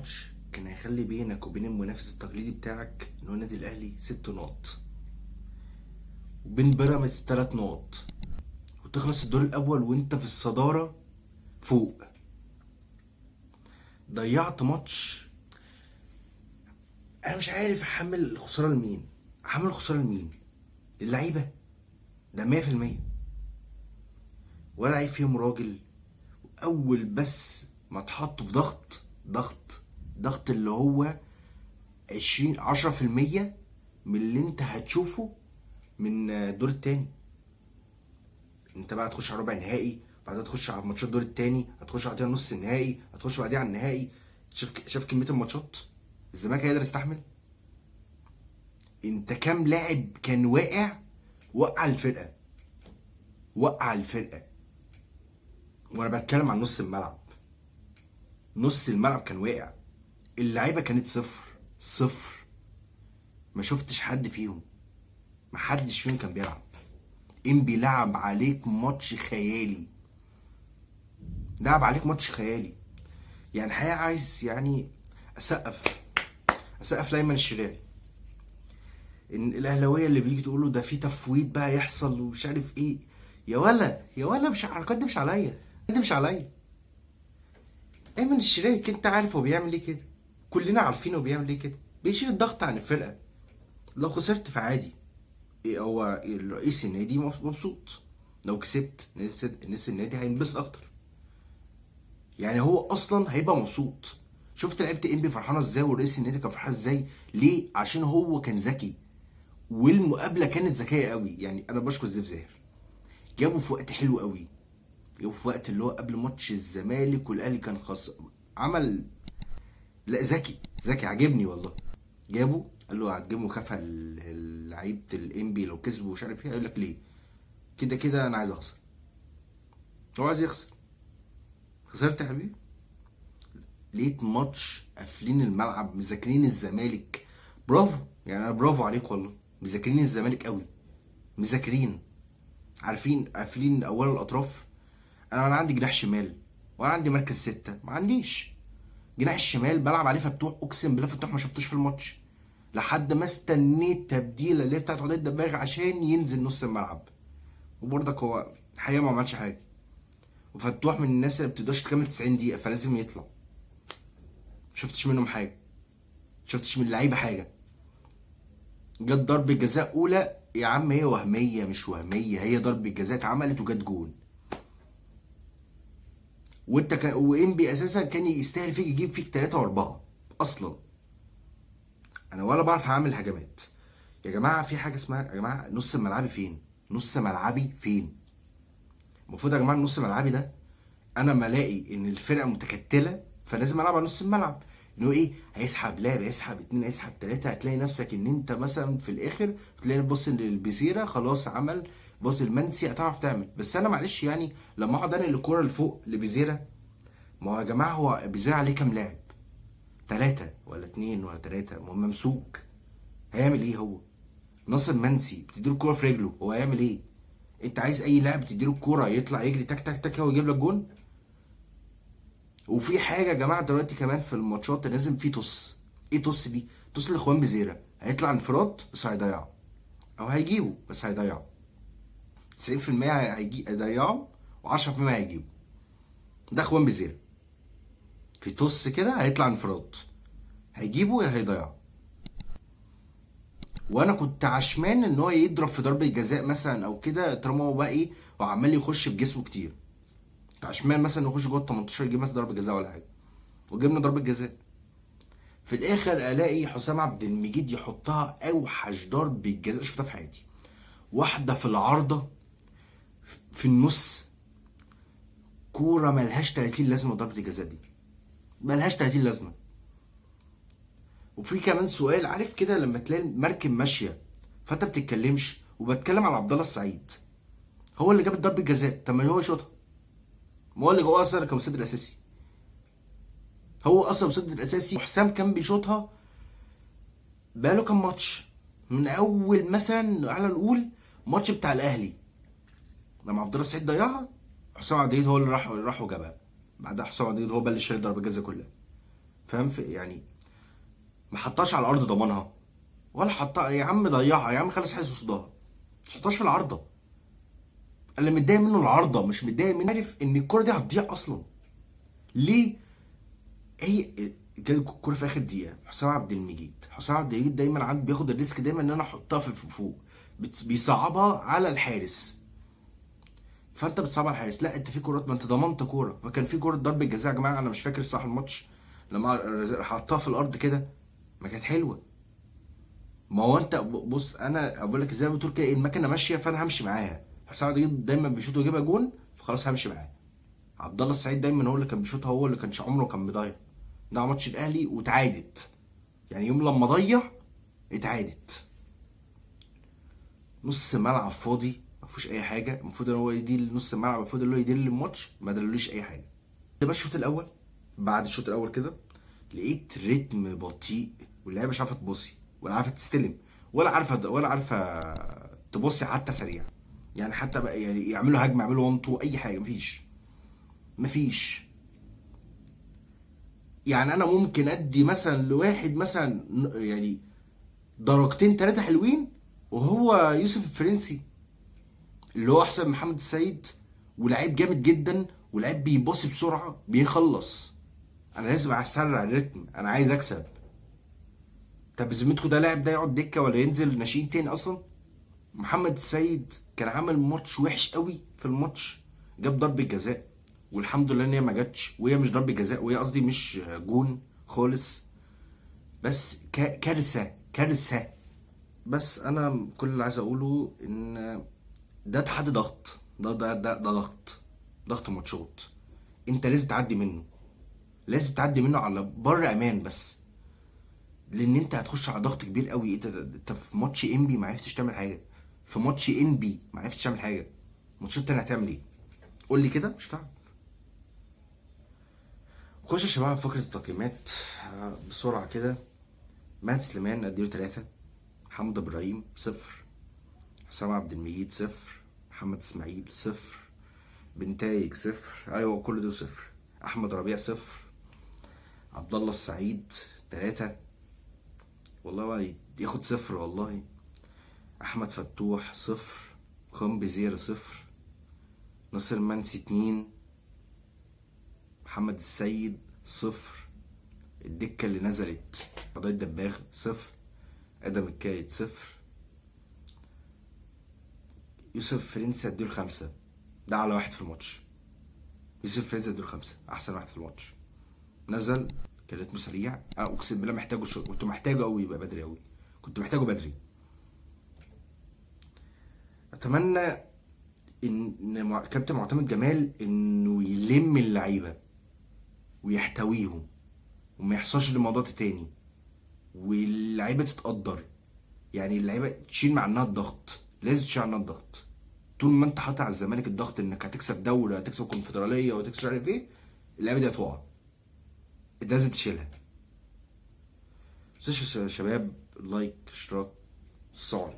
ماتش كان هيخلي بينك وبين المنافس التقليدي بتاعك اللي هو النادي الاهلي 6 نقط، وبين بيراميدز 3 نقط، وتخلص الدور الاول وانت في الصداره فوق. ضيعت ماتش. انا مش عارف احمل الخساره لمين. احمل الخساره لمين؟ اللعيبه ده 100%. ولا لعيب فيهم راجل. اول بس ما اتحطوا في ضغط اللي هو 10% من اللي انت هتشوفه من الدور التاني. انت بقى هتخش على ربع نهائي، بعدها تخش على ماتشات الدور التاني، هتخش بعدها نص النهائي، هتخش بعدها على النهائي. شاف كميه الماتشات الزمالك هيقدر يستحمل؟ انت كام لاعب كان وقع الفرقه. وانا بتكلم عن نص الملعب كان واقع. اللعيبه كانت صفر. ما شفتش حد فيهم، ما حدش فيهم كان بيلعب. انبي لعب عليك ماتش خيالي. يعني الحقيقه عايز اسقف لايمن الشريعي. ان الاهلاويه اللي بيجي تقول له ده في تفويض بقى يحصل ومش عارف ايه، يا ولا مش الحركات دي مش عليا. ايمن الشريعي انت عارف هو بيعمل ايه كده، كلنا عارفين هو بيعمل ايه كده. بيشيل الضغط عن الفرقه. لو خسرت فعادي، هو رئيس النادي مبسوط. لو كسبت ناس النادي هينبسط اكتر. يعني هو اصلا هيبقى مبسوط. شفت لعيبه انبي فرحانه ازاي ورئيس النادي كان فرحان ازاي؟ ليه؟ عشان هو كان ذكي، والمقابله كانت ذكيه قوي. يعني انا بشكر زيف زاهر، جابوا في وقت حلو قوي. جابوا في وقت اللي هو قبل ماتش الزمالك والاهلي كان عمل. لا ذكي عجبني والله. جابوا قال له هتجيبوا مكافاه لعيبه الانبي لو كسبوا مش عارف ايه. هيقول لك ليه؟ كده انا عايز اخسر. هو عايز يخسر. خسرت يا حبيبي. لقيت ماتش قافلين الملعب، مذاكرين الزمالك. برافو، يعني انا برافو عليك والله. مذاكرين الزمالك قوي، مذاكرين، عارفين قافلين اولا الاطراف. انا عندي جناح شمال وانا عندي مركز 6. ما عنديش جناح الشمال بلعب عليه فتوح. اقسم بالله فتوح ما شفتوش في الماتش لحد ما استنيت تبديله اللي هي بتاعت عدي الدباغ عشان ينزل نص الملعب. وبرضك هو الحقيقه ما عملش حاجه. وفتوح من الناس اللي بتقدرش تكمل 90 دقيقه فلازم يطلع. شفتش منهم حاجه، شفتش من اللعيبه حاجه. جت ضربه جزاء اولى يا عم، هي وهميه مش وهميه، هي ضربه جزاء اتعملت وجت جون. وانت وانبي اساسا كان يستاهل فيك يجيب فيك 3 و4 اصلا. انا ولا بعرف اعمل هجمات يا جماعه. في حاجه اسمها يا جماعه نص ملعبي فين؟ المفروض يا جماعه نص ملعبي ده انا ما الاقي ان الفرقه متكتله فلازم العب على نص الملعب. ان هو ايه؟ هيسحب لاعب، هيسحب 2، هيسحب 3. هتلاقي نفسك ان انت مثلا في الاخر بتلاقي بص للبزيره خلاص عمل، بص المنسي هتعرف تعمل. بس انا معلش يعني لما اقعد انقل الكوره اللي فوق لبزيره، ما هو يا جماعه هو بزيره عليه كام لاعب؟ 3 ولا 2 ولا 3. ممسوك. هيعمل ايه هو؟ ناصر منسي بتديله الكوره في رجله، هو هيعمل ايه؟ انت عايز اي لاعب تديله الكوره يطلع يجري تك تك تك ويجيب لك جون؟ وفي حاجه يا جماعه دلوقتي كمان في الماتشات لازم في توس. ايه توس دي؟ توس لاخوان بزيره. هيطلع انفراد بس هيضيعه، او هيجيبه بس هيضيعه. 90% هيضيعه و10% هيجيبه. ده اخوان بزيره. في توس كده هيطلع انفراد، هيجيبه يا هيضيعه. وانا كنت عشمان ان هو يضرب في ضربه جزاء مثلا او كده، طالما هو بقى ايه وعمال يخش بجسمه كتير. كنت عشمان مثلا يخش جوه ال 18 يجيب مثلا ضربه جزاء ولا حاجه، وجبنا ضربه جزاء. في الاخر الاقي حسام عبد المجيد يحطها اوحش ضربه جزاء شفتها في حياتي. واحده في العارضه في النص، كوره ملهاش 30 لازمه. ضربه الجزاء دي ملهاش 30 لازمه. وفي كمان سؤال، عارف كده لما تلاقي المركب ماشيه فانت بتتكلمش، وبتكلم على عبد الله السعيد. هو اللي جاب ضربه الجزاء، طب ما هو يشوطها. ما هو اللي جوه اصلا كان مسدد الاساسي. هو اصلا مسدد الاساسي، وحسام كان بيشوطها بقاله كام ماتش. من اول مثلا على نقول ماتش بتاع الاهلي لما عبد الله السعيد ضيعها، حسام عبد المجيد هو اللي راح وجابها. بعدها حسام عبد المجيد هو بقى اللي شال ضربه الجزاء كلها. فاهم؟ في يعني ما حطهاش على الارض ضمنها، ولا حطها يا عم ضيعها، يا عم خلص حاسس قصادها، ما تحطهاش في العارضه. اللي متضايق منه العارضه، مش متضايق منه عارف ان الكره دي هتضيع اصلا. ليه؟ هي جت الكوره في اخر دقيقه، حسام عبد المجيد دايما عنده بياخد الريسك دايما ان انا احطها في فوق، بيصعبها على الحارس. فانت بتصعبها على الحارس، لا انت في كورات، ما انت ضمنت كوره. فكان في كوره ضربه جزاء يا جماعه، انا مش فاكر صح الماتش، لما حطها في الارض كده ما كانت حلوه. ما هو انت بص، انا بقول لك زي ما بتقول كده، المكنه ماشيه فانا همشي معاها. حسام عبد المجيد دايما بيشوط ويجيبها جون، فخلاص همشي معاه. عبد الله السعيد دايما هو اللي كان بيشوطها، هو اللي كانش عمره كان بيضيع. ده ماتش الاهلي واتعادت، يعني يوم لما ضيع اتعادت. نص ملعب فاضي ما فيهوش اي حاجه، المفروض ان هو يدير نص الملعب، المفروض ان هو يدير الماتش، ما دلوليش اي حاجه. ده بقى الشوط الاول، بعد الشوط الاول كده لقيت رتم بطيء، واللعيبه مش عارفه تبصي ولا عارفه تستلم ولا عارفه تبصي حتى سريع. يعني حتى بقى يعني يعملوا هجمه، يعملوا 1 2 اي حاجه، مفيش. يعني انا ممكن ادي مثلا لواحد مثلا يعني درجتين ثلاثه حلوين، وهو يوسف الفرنسي اللي هو احسن من محمد السيد، ولاعيب جامد جدا، ولاعيب بيباصي بسرعه بيخلص. انا لازم اسرع الريتم، انا عايز اكسب. طب بذمتكم ده لاعب ده يقعد دكه ولا ينزل ناشئين تاني اصلا؟ محمد السيد كان عامل ماتش وحش قوي في الماتش، جاب ضربه جزاء، والحمد لله ان هي ما جاتش، وهي مش ضربه جزاء، وهي قصدي مش جون خالص. بس كارثه كارثه. بس انا كل اللي عايز اقوله ان ده تحدي ضغط، ده ضغط ماتشات، انت لازم تعدي منه، لازم تعدي منه على بر امان بس. لان انت هتخش على ضغط كبير قوي. انت في ماتش انبي ما عرفتش تعمل حاجه، في ماتش انبي ما عرفتش تعمل حاجه، ماتشات تانية هتعمل ايه؟ قول لي كده، مش هتعرف. خش يا شباب فقره التقييمات بسرعه كده. مهدي سليمان اديله 3، محمد ابراهيم 0، حسام عبد المجيد 0، محمد اسماعيل 0، بنتايج 0، ايوه كل دول 0، احمد ربيع 0، عبد الله السعيد 3، والله ما ياخد 0 والله، احمد فتوح 0، كومبي زيرو 0، ناصر منسي 2، محمد السيد 0، الدكة اللي نزلت قضايا الدباغ 0، ادم الكايد 0، يوسف فرنسي اديله 5، ده على واحد في الماتش. يوسف فرنسي اديله 5، احسن واحد في الماتش، نزل كان رتمه سريع، انا اقسم بالله محتاجه كنت محتاجه قوي يبقى بدري قوي، كنت محتاجه بدري. اتمنى ان كابتن معتمد جمال انه يلم اللعيبه ويحتويهم، وما يحصلش الموضوع ده تاني، واللعيبه تتقدر. يعني اللعيبه تشيل مع انها الضغط، لازم تشيل عنها الضغط. طول ما انت حاطط على الزمالك الضغط انك هتكسب دوله، هتكسب كونفدراليه، وتكسب مش عارف ايه، اللعيبه دي هتقع، انت لازم تشيلها. متنسوش يا شباب لايك، اشتراك، صعب.